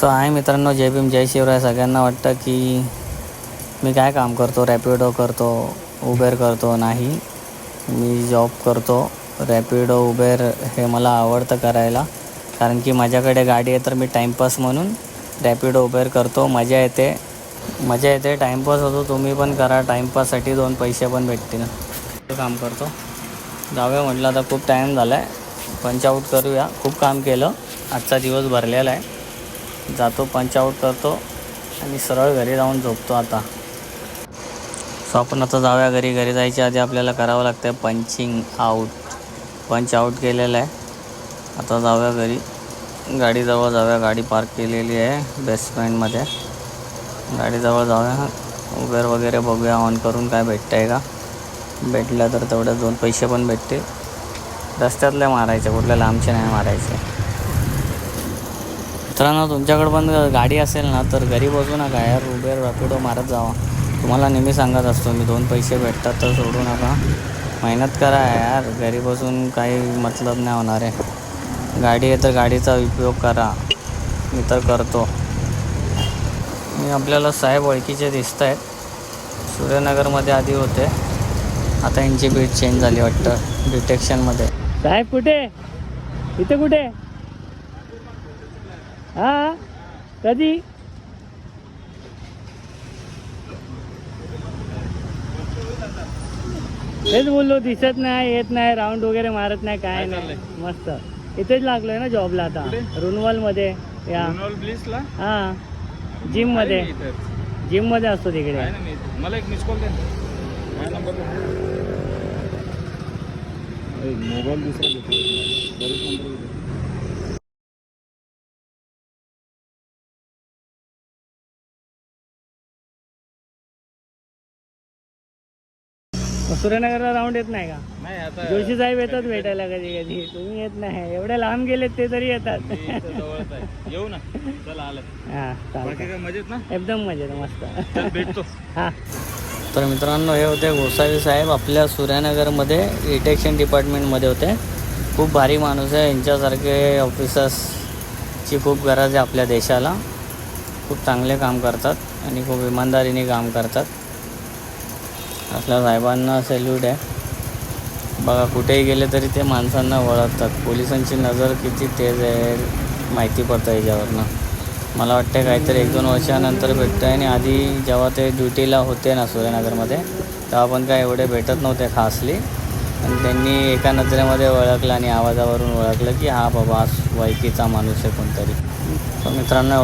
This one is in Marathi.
सो आहे मित्रांनो, जय भीम जय शिवराय. सगळ्यांना वाटतं की मी काय काम करतो, रॅपिडो करतो, उबेर करतो. नाही, मी जॉब करतो. रॅपिडो उबेर हे मला आवडतं करायला, कारण की माझ्याकडे गाडी आहे. तर मी टाईमपास म्हणून रॅपिडो उबेर करतो. मजा येते, टाईमपास होतो. तुम्ही पण करा, टाईमपाससाठी 2 पैसे पण भेटतील. काम करतो. जाऊया म्हटलं, आता खूप टाईम झाला आहे, पंच आऊट करूया. खूप काम केलं, आजचा दिवस भरलेला आहे. जातो, पंच आऊट करतो आणि सरळ घरी जाऊन झोपतो आता. सो आपण आता जाऊया घरी. घरी जायच्या आधी आपल्याला करावं लागतं पंच आऊट केलेलं आहे. आता जाऊया घरी, गाडीजवळ जाऊया. गाडी पार्क केलेली आहे बेसमेंटमध्ये. गाडीजवळ जाऊया, उबेर वगैरे बघूया ऑन करून काय भेटतं आहे का. भेटलं तर तेवढे 2 पैसे पण भेटतील. रस्त्यातले मारायचे, कुठल्या लांबचे नाही मारायचे. मित्रांनो, तुमच्याकडं पण गाडी असेल ना, तर घरी बसू नका यार, उबेर रॅपिडो मारत जावा. तुम्हाला नेहमी सांगत असतो मी, 2 पैसे भेटतात तर सोडू नका. मेहनत करा यार, घरी बसून काही मतलब नाही होणार आहे. गाडी आहे तर गाडीचा उपयोग करा. मी तर करतो. आपल्याला साहेब ओळखीचे दिसत आहेत. सूर्यनगरमध्ये आधी होते, आता यांची बीट चेंज झाली वाटतं डिटेक्शनमध्ये. साहेब कुठे, इथे कुठे? हां, कधी? तेच बोललो, दिसत नाही, येत नाही, राऊंड वगैरे मारत नाही, काय नाही. मस्त इथेच लागलोय ना जॉबला आता, रुनवलमध्ये. या हां, जिममध्ये असतो तिकडे. मला एक मिस कॉल द्या. मोबाईल दुसरा घेतला. सूर्यनगरला राऊंड येत नाही का? नाही, आता जोशी साहेब येतात भेटायला कधी कधी, तुम्ही येत नाही. एवढे लांब गेलेत ते तरी येतात. जवळच आहे, येऊ ना. चला आलं. हां, बाकी काय मजेत ना? एकदम मजेत, मस्त. भेटतो. हां. तर मित्रांनो, हे होते गोसावी साहेब, आपल्या सूर्यनगरमध्ये डिटेक्शन डिपार्टमेंटमध्ये होते. खूप भारी माणूस आहे. यांच्यासारखे ऑफिसर्सची खूप गरज आहे आपल्या देशाला. खूप चांगले काम करतात आणि खूप इमानदारीने काम करतात. आपल्या साहेबांना सॅल्यूट आहे. बघा, कुठेही गेले तरी ते माणसांना ओळखतात. पोलिसांची नजर किती तेज आहे माहिती पडतं याच्यावरनं. मला वाटतं काहीतरी 1-2 वर्षानंतर भेटतं आहे. आणि आधी जेव्हा ते ड्युटीला होते ना सूर्यनगरमध्ये, तेव्हा पण काय एवढे भेटत नव्हते खासली. आणि त्यांनी एका नजरेमध्ये ओळखलं आणि आवाजावरून ओळखलं की हा बाबा वैकीचा माणूस आहे कोणतरी. तर मित्रांनो,